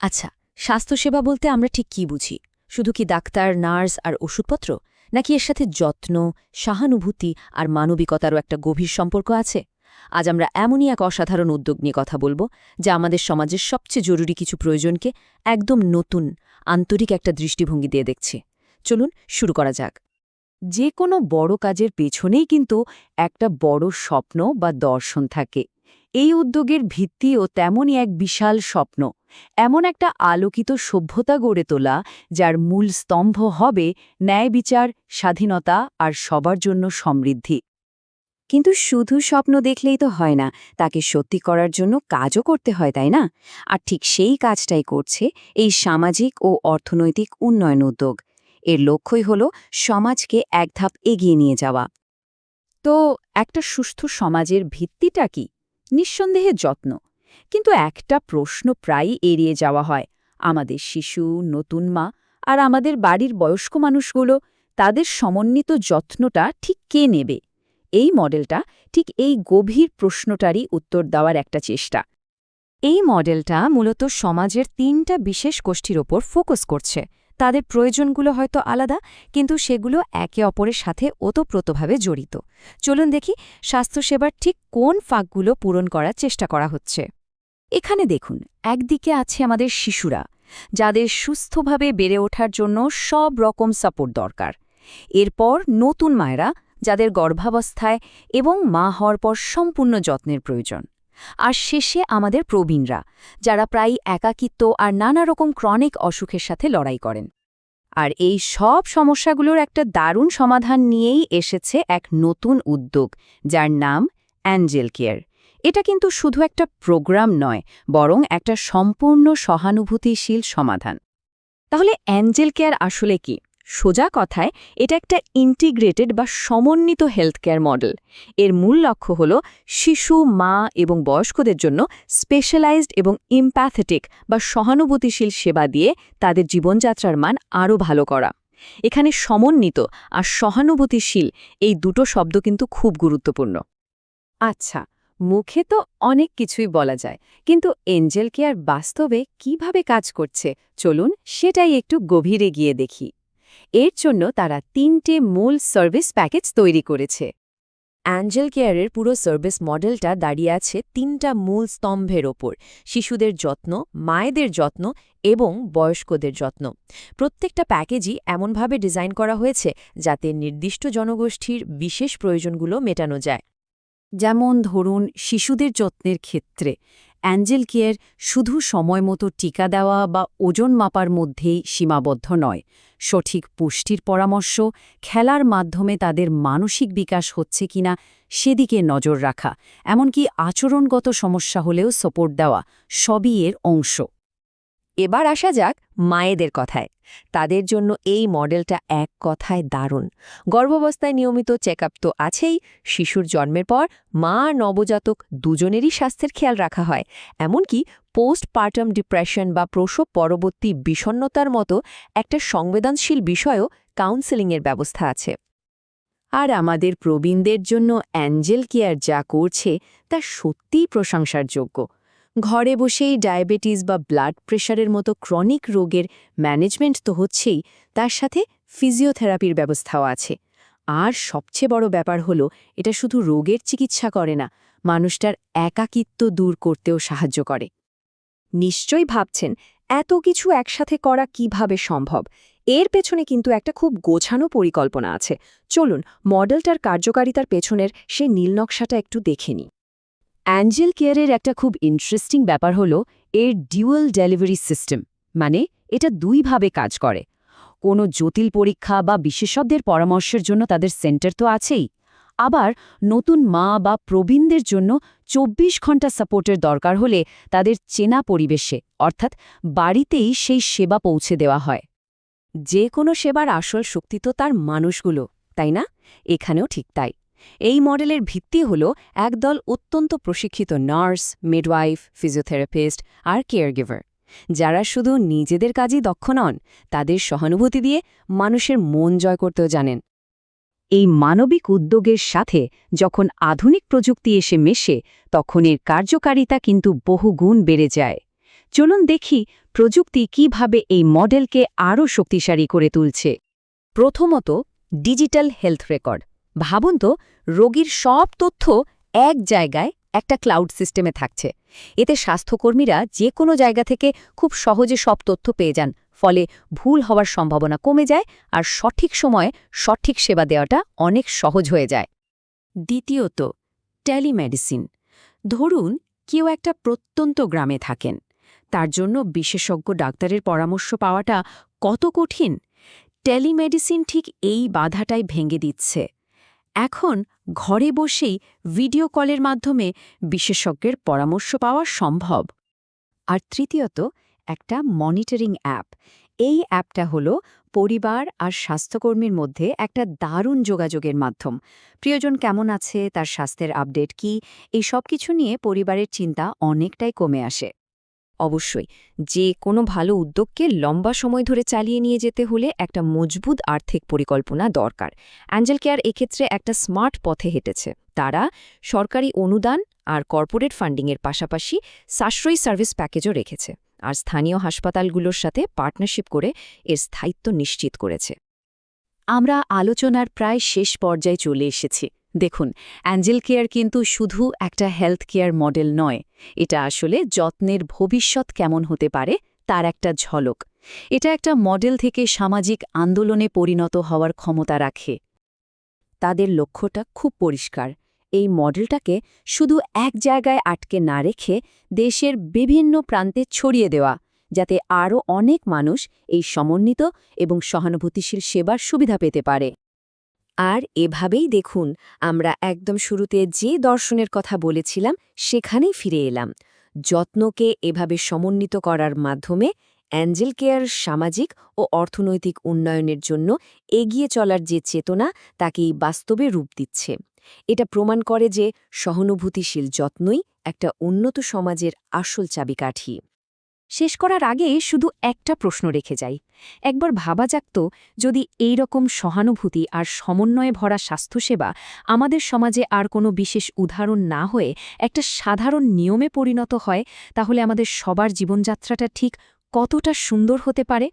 আচ্ছা, স্বাস্থ্যসেবা বলতে আমরা ঠিক কি বুঝি? শুধু কি ডাক্তার, নার্স আর ওষুধপত্র, নাকি এর সাথে যত্ন, সহানুভূতি আর মানবিকতারও একটা গভীর সম্পর্ক আছে? আজ আমরা এমনই এক অসাধারণ উদ্যোগ নিয়ে কথা বলবো, যা আমাদের সমাজের সবচেয়ে জরুরি কিছু প্রয়োজনকে একদম নতুন, আন্তরিক একটা দৃষ্টিভঙ্গি দিয়ে দেখছে। চলুন শুরু করা যাক। যে কোনো বড় কাজের পেছনেই কিন্তু একটা বড় স্বপ্ন বা দর্শন থাকে। এই উদ্যোগের ভিত্তিও তেমনই এক বিশাল স্বপ্ন, এমন একটা আলোকিত সভ্যতা গড়ে তোলা যার মূল স্তম্ভ হবে ন্যায় বিচার, স্বাধীনতা আর সবার জন্য সমৃদ্ধি। কিন্তু শুধু স্বপ্ন দেখলেই তো হয় না, তাকে সত্যি করার জন্য কাজও করতে হয়, তাই না? আর ঠিক সেই কাজটাই করছে এই সামাজিক ও অর্থনৈতিক উন্নয়ন উদ্যোগ। এর লক্ষ্যই হল সমাজকে এক ধাপ এগিয়ে নিয়ে যাওয়া। তো একটা সুস্থ সমাজের ভিত্তিটা কি? নিঃসন্দেহে যত্ন। কিন্তু একটা প্রশ্ন প্রায়ই এড়িয়ে যাওয়া হয়, আমাদের শিশু, নতুন মা আর আমাদের বাড়ির বয়স্ক মানুষগুলো, তাদের সমন্বিত যত্নটা ঠিক কে নেবে? এই মডেলটা ঠিক এই গভীর প্রশ্নটারই উত্তর দেওয়ার একটা চেষ্টা। এই মডেলটা মূলত সমাজের ৩টা বিশেষ গোষ্ঠীর ওপর ফোকাস করছে। তাদের প্রয়োজনগুলো হয়তো আলাদা, কিন্তু সেগুলো একে অপরের সাথে ওতপ্রোতভাবে জড়িত। চলুন দেখি স্বাস্থ্যসেবার ঠিক কোন ফাঁকগুলো পূরণ করার চেষ্টা করা হচ্ছে। এখানে দেখুন, একদিকে আছে আমাদের শিশুরা, যাদের সুস্থভাবে বেড়ে ওঠার জন্য সব রকম সাপোর্ট দরকার। এরপর নতুন মায়েরা, যাদের গর্ভাবস্থায় এবং মা হওয়ার পর সম্পূর্ণ যত্নের প্রয়োজন। আর শেষে আমাদের প্রবীণরা, যারা প্রায় একাকিত্ব আর নানা রকম ক্রনিক অসুখের সাথে লড়াই করেন। আর এই সব সমস্যাগুলোর একটা দারুণ সমাধান নিয়েই এসেছে এক নতুন উদ্যোগ, যার নাম অ্যাঞ্জেল কেয়ার। এটা কিন্তু শুধু একটা প্রোগ্রাম নয়, বরং একটা সম্পূর্ণ সহানুভূতিশীল সমাধান। তাহলে অ্যাঞ্জেল কেয়ার আসলে কি? সোজা কথায়, এটা একটা ইন্টিগ্রেটেড বা সমন্বিত হেলথ কেয়ার মডেল। এর মূল লক্ষ্য হল শিশু, মা এবং বয়স্কদের জন্য স্পেশালাইজড এবং ইম্প্যাথেটিক বা সহানুভূতিশীল সেবা দিয়ে তাদের জীবনযাত্রার মান আরও ভালো করা। এখানে সমন্বিত আর সহানুভূতিশীল এই দুটো শব্দ কিন্তু খুব গুরুত্বপূর্ণ। আচ্ছা, মুখে তো অনেক কিছুই বলা যায়, কিন্তু এঞ্জেল কেয়ার বাস্তবে কিভাবে কাজ করছে, চলুন সেটাই একটু গভীরে গিয়ে দেখি। এর জন্য তারা ৩টে মূল সার্ভিস প্যাকেজ তৈরি করেছে। অ্যাঞ্জেল কেয়ারের পুরো সার্ভিস মডেলটা দাঁড়িয়ে আছে ৩টা মূল স্তম্ভের ওপর: শিশুদের যত্ন, মায়েদের যত্ন এবং বয়স্কদের যত্ন। প্রত্যেকটা প্যাকেজই এমনভাবে ডিজাইন করা হয়েছে যাতে নির্দিষ্ট জনগোষ্ঠীর বিশেষ প্রয়োজনগুলো মেটানো যায়। যেমন ধরুন, শিশুদের যত্নের ক্ষেত্রে অ্যাঞ্জেল কেয়ার শুধু সময়মতো টিকা দেওয়া বা ওজন মাপার মধ্যেই সীমাবদ্ধ নয়। সঠিক পুষ্টির পরামর্শ, খেলার মাধ্যমে তাদের মানসিক বিকাশ হচ্ছে কিনা সেদিকে নজর রাখা, এমনকি আচরণগত সমস্যা হলেও সাপোর্ট দেওয়া, সবই এর অংশ। এবার আসা যাক মায়েদের কথায়। তাদের জন্য এই মডেলটা এক কথায় দারুণ। গর্ভাবস্থায় নিয়মিত চেকআপ তো আছেই, শিশুর জন্মের পর মা আর নবজাতক দুজনেরই স্বাস্থ্যের খেয়াল রাখা হয়। এমনকি পোস্টপার্টাম ডিপ্রেশন বা প্রসব পরবর্তী বিষণ্ণতার মতো একটা সংবেদনশীল বিষয়েও কাউন্সেলিংয়ের ব্যবস্থা আছে। আর আমাদের প্রবীণদের জন্য অ্যাঞ্জেল কেয়ার যা করছে তা সত্যিই প্রশংসার যোগ্য। ঘরে বসেই ডায়াবেটিস বা ব্লাড প্রেশারের মতো ক্রনিক রোগের ম্যানেজমেন্ট তো হচ্ছেই, তার সাথে ফিজিওথেরাপির ব্যবস্থাও আছে। আর সবচেয়ে বড় ব্যাপার হলো, এটা শুধু রোগের চিকিৎসা করে না, মানুষটার একাকিত্ব দূর করতেও সাহায্য করে। নিশ্চয়ই ভাবছেন, এত কিছু একসাথে করা কিভাবে সম্ভব? এর পেছনে কিন্তু একটা খুব গোছানো পরিকল্পনা আছে। চলুন মডেলটার কার্যকারিতার পেছনের সেই নীলনকশাটা একটু দেখে নিই। অ্যাঞ্জেল কেয়ারের একটা খুব ইন্টারেস্টিং ব্যাপার হলো এর ডিউয়াল ডেলিভারি সিস্টেম, মানে এটা দুইভাবে কাজ করে। কোনো জটিল পরীক্ষা বা বিশেষজ্ঞদের পরামর্শের জন্য তাদের সেন্টার তো আছেই, আবার নতুন মা বা প্রবীণদের জন্য ২৪ ঘন্টা সাপোর্টের দরকার হলে তাদের চেনা পরিবেশে, অর্থাৎ বাড়িতেই সেই সেবা পৌঁছে দেওয়া হয়। যে কোনো সেবার আসল শক্তি তো তার মানুষগুলো, তাই না? এখানেও ঠিক তাই। এই মডেলের ভিত্তি হল একদল অত্যন্ত প্রশিক্ষিত নার্স, মিডওয়াইফ, ফিজিওথেরাপিস্ট আর কেয়ারগিভার, যারা শুধু নিজেদের কাজই দক্ষ নন, তাদের সহানুভূতি দিয়ে মানুষের মন জয় করতেও জানেন। এই মানবিক উদ্যোগের সাথে যখন আধুনিক প্রযুক্তি এসে মেশে, তখন এর কার্যকারিতা কিন্তু বহুগুণ বেড়ে যায়। চলুন দেখি প্রযুক্তি কিভাবে এই মডেলকে আরও শক্তিশালী করে তুলছে। প্রথমত, ডিজিটাল হেলথ রেকর্ড। ভাবুন তো, রোগীর সব তথ্য এক জায়গায় একটা ক্লাউড সিস্টেমে থাকছে। এতে স্বাস্থ্যকর্মীরা যে কোনো জায়গা থেকে খুব সহজে সব তথ্য পেয়ে যান, ফলে ভুল হওয়ার সম্ভাবনা কমে যায় আর সঠিক সময়ে সঠিক সেবা দেওয়াটা অনেক সহজ হয়ে যায়। দ্বিতীয়ত, টেলিমেডিসিন। ধরুন কেউ একটা প্রত্যন্ত গ্রামে থাকেন, তার জন্য বিশেষজ্ঞ ডাক্তারের পরামর্শ পাওয়াটা কত কঠিন। টেলিমেডিসিন ঠিক এই বাধাটাই ভেঙে দিচ্ছে। এখন ঘরে বসেই ভিডিও কলের মাধ্যমে বিশেষজ্ঞের পরামর্শ পাওয়া সম্ভব। আর তৃতীয়ত, একটা মনিটরিং অ্যাপ। এই অ্যাপটা হলো পরিবার আর স্বাস্থ্যকর্মীর মধ্যে একটা দারুণ যোগাযোগের মাধ্যম। প্রিয়জন কেমন আছে, তার স্বাস্থ্যের আপডেট কি, এই সব কিছু নিয়ে পরিবারের চিন্তা অনেকটাই কমে আসে। অবশ্যই, যে কোনো ভালো উদ্যোগকে লম্বা সময় ধরে চালিয়ে নিয়ে যেতে হলে একটা মজবুত আর্থিক পরিকল্পনা দরকার। অ্যাঞ্জেল কেয়ার এক্ষেত্রে একটা স্মার্ট পথে হেঁটেছে। তারা সরকারি অনুদান আর কর্পোরেট ফান্ডিংয়ের পাশাপাশি সাশ্রয়ী সার্ভিস প্যাকেজও রেখেছে, আর স্থানীয় হাসপাতালগুলোর সাথে পার্টনারশিপ করে এর স্থায়িত্ব নিশ্চিত করেছে। আমরা আলোচনার প্রায় শেষ পর্যায়ে চলে এসেছি। দেখুন, অ্যাঞ্জেল কেয়ার কিন্তু শুধু একটা হেলথ কেয়ার মডেল নয়, এটা আসলে যত্নের ভবিষ্যৎ কেমন হতে পারে তার একটা ঝলক। এটা একটা মডেল থেকে সামাজিক আন্দোলনে পরিণত হওয়ার ক্ষমতা রাখে। তাদের লক্ষ্যটা খুব পরিষ্কার। এই মডেলটাকে শুধু এক জায়গায় আটকে না রেখে দেশের বিভিন্ন প্রান্তে ছড়িয়ে দেওয়া, যাতে আরও অনেক মানুষ এই সমন্বিত এবং সহানুভূতিশীল সেবার সুবিধা পেতে পারে। আর এভাবেই দেখুন, আমরা একদম শুরুতে যে দর্শনের কথা বলেছিলাম সেখানেই ফিরে এলাম। যত্নকে এভাবে সমন্বিত করার মাধ্যমে অ্যাঞ্জেল কেয়ার সামাজিক ও অর্থনৈতিক উন্নয়নের জন্য এগিয়ে চলার যে চেতনা, তাকেই বাস্তবে রূপ দিচ্ছে। এটা প্রমাণ করে যে সহানুভূতিশীল যত্নই একটা উন্নত সমাজের আসল চাবিকাঠি। শেষ করার আগে শুধু একটা প্রশ্ন রেখে যাই। একবার ভাবা যাক তো, যদি এই রকম সহানুভূতি আর সমন্বয়ে ভরা স্বাস্থ্যসেবা আমাদের সমাজে আর কোনো বিশেষ উদাহরণ না হয়ে একটা সাধারণ নিয়মে পরিণত হয়, তাহলে আমাদের সবার জীবনযাত্রাটা ঠিক কতটা সুন্দর হতে পারে।